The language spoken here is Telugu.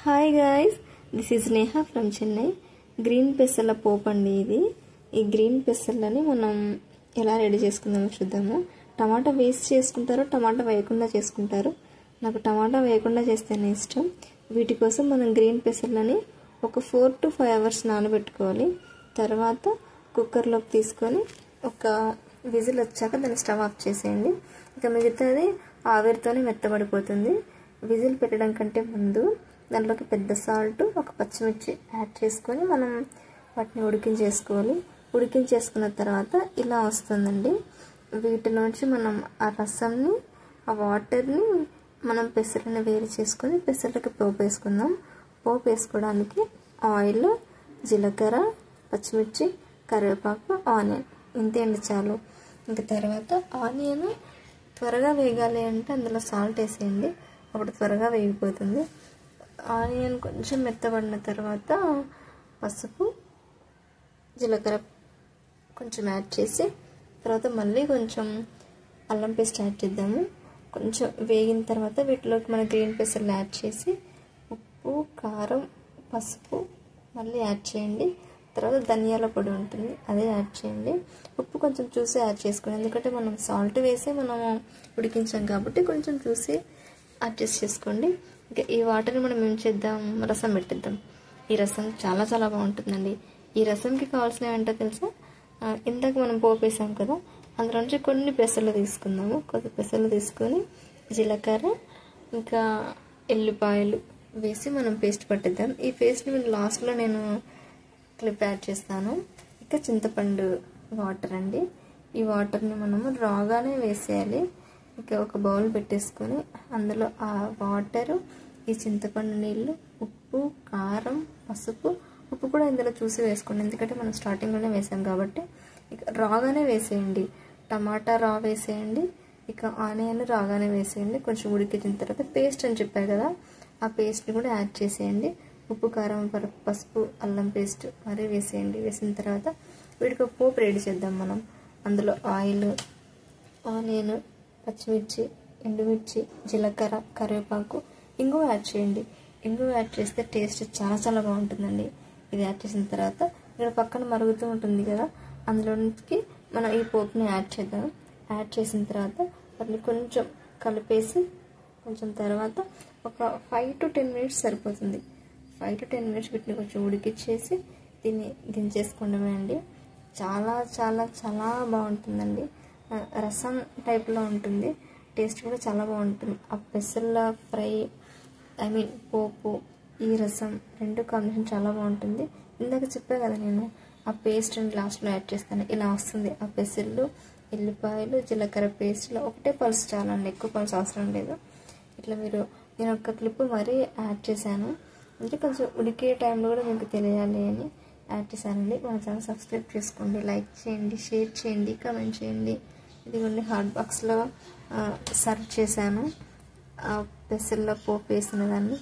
Hi guys, this is Neha from Chennai. Green పెసర్ల పోపు అండి ఇది. ఈ గ్రీన్ పెసర్లని మనం ఎలా రెడీ చేసుకుందామో చూద్దాము. టమాటా వేస్ట్ చేసుకుంటారు, టమాటా వేయకుండా చేసుకుంటారు. నాకు టమాటా వేయకుండా చేస్తేనే ఇష్టం. వీటి కోసం మనం గ్రీన్ పెసర్లని ఒక 4 to 5 hours నానబెట్టుకోవాలి. తర్వాత కుక్కర్లోకి తీసుకొని ఒక విజిల్ వచ్చాక దాన్ని స్టవ్ ఆఫ్ చేసేయండి. ఇక మిగతాది ఆవిరితోనే మెత్తబడిపోతుంది. విజిల్ పెట్టడం కంటే ముందు దాంట్లోకి పెద్ద సాల్ట్, ఒక పచ్చిమిర్చి యాడ్ చేసుకొని మనం వాటిని ఉడికించేసుకోవాలి. ఉడికించేసుకున్న తర్వాత ఇలా వస్తుందండి. వీటిలోంచి మనం ఆ రసంని, ఆ వాటర్ని మనం పెసరని వేరు చేసుకొని పెసరకి పోపు వేసుకుందాం. పోపు వేసుకోవడానికి ఆయిల్, జీలకర్ర, పచ్చిమిర్చి, కరివేపాకు, ఆనియన్ ఇంతే అండి, చాలు. ఇంకా తర్వాత ఆనియన్ త్వరగా వేగాలి అంటే అందులో సాల్ట్ వేసేయండి, అప్పుడు త్వరగా వేగిపోతుంది. ఆనియన్ కొంచెం మెత్తబడిన తర్వాత పసుపు, జీలకర్ర కొంచెం యాడ్ చేసి తర్వాత మళ్ళీ కొంచెం అల్లం పేస్ట్ యాడ్ చేద్దాము. కొంచెం వేగిన తర్వాత వీటిలోకి మన గ్రీన్ పెసర్లు యాడ్ చేసి ఉప్పు, కారం, పసుపు మళ్ళీ యాడ్ చేయండి. తర్వాత ధనియాల పొడి ఉంటుంది, అదే యాడ్ చేయండి. ఉప్పు కొంచెం చూసి యాడ్ చేసుకోండి, ఎందుకంటే మనం సాల్ట్ వేసి మనము ఉడికించాం కాబట్టి కొంచెం చూసి అడ్జస్ట్ చేసుకోండి. ఇంకా ఈ వాటర్ని మనం ఏం చేద్దాం, రసం పెట్టిద్దాం. ఈ రసం చాలా చాలా బాగుంటుందండి. ఈ రసంకి కావాల్సినవి ఏంటో తెలుసా? ఇందాక మనం పోపు వేసాం కదా, అందులో నుంచి కొన్ని పెసర్లు తీసుకుందాము. కొద్ది పెసర్లు తీసుకొని జీలకర్ర ఇంకా ఎల్లిపాయలు వేసి మనం పేస్ట్ పట్టిద్దాం. ఈ పేస్ట్ని లాస్ట్లో నేను క్లిప్ యాడ్ చేస్తాను. ఇంకా చింతపండు వాటర్ అండి. ఈ వాటర్ని మనము రాగానే వేసేయాలి. ఇక ఒక బౌల్ పెట్టేసుకొని అందులో ఆ వాటరు, ఈ చింతపండు నీళ్ళు, ఉప్పు, కారం, పసుపు, ఉప్పు కూడా ఇందులో చూసి వేసుకోండి, ఎందుకంటే మనం స్టార్టింగ్లోనే వేసాం కాబట్టి. ఇక రాగానే వేసేయండి. టమాటా రా వేసేయండి. ఇక ఆనియన్ రాగానే వేసేయండి. కొంచెం ఉడికించిన తర్వాత పేస్ట్ అని చెప్పారు కదా, ఆ పేస్ట్ని కూడా యాడ్ చేసేయండి. ఉప్పు, కారం, పసుపు, అల్లం పేస్ట్ మరీ వేసేయండి. వేసిన తర్వాత వీటికి పోపు రెడీ చేద్దాం మనం. అందులో ఆయిల్, ఆనియన్, పచ్చిమిర్చి, ఎండుమిర్చి, జీలకర్ర, కరివేపాకు, ఇంగువ యాడ్ చేయండి. ఇంగువ యాడ్ చేస్తే టేస్ట్ చాలా చాలా బాగుంటుందండి. ఇది యాడ్ చేసిన తర్వాత ఇక్కడ పక్కన మరుగుతూ ఉంటుంది కదా, అందులోకి మనం ఈ పోపుని యాడ్ చేద్దాం. యాడ్ చేసిన తర్వాత వాటిని కొంచెం కలిపేసి కొంచెం తర్వాత ఒక 5 to 10 minutes సరిపోతుంది. 5 to 10 minutes వీటిని కొంచెం ఉడికిచ్చేసి దీన్ని దించేసుకోవడమే అండి. చాలా చాలా చాలా బాగుంటుందండి. రసం టైప్లో ఉంటుంది, టేస్ట్ కూడా చాలా బాగుంటుంది. ఆ పెసర్ల ఫ్రై, పోపు, ఈ రసం రెండు కాంబినేషన్ చాలా బాగుంటుంది. ఇందాక చెప్పా కదా నేను, ఆ పేస్ట్ లాస్ట్లో యాడ్ చేస్తాను. ఇలా వస్తుంది ఆ పెసర్లు, ఎల్లిపాయలు, జీలకర్ర పేస్ట్లో ఒకటే పల్స్ చాలండి, ఎక్కువ పల్స్ అవసరం లేదు. ఇట్లా నేను ఒక క్లిప్ మరీ యాడ్ చేశాను, అంటే కొంచెం ఉడికే టైంలో కూడా మీకు తెలియాలి అని యాడ్ చేశానండి. మన ఛానల్ సబ్స్క్రైబ్ చేసుకోండి, లైక్ చేయండి, షేర్ చేయండి, కామెంట్ చేయండి. ఇదిగోండి హాట్ బాక్స్లో సర్వ్ చేశాను పెసర్ల పోపు వేసిన దాన్ని.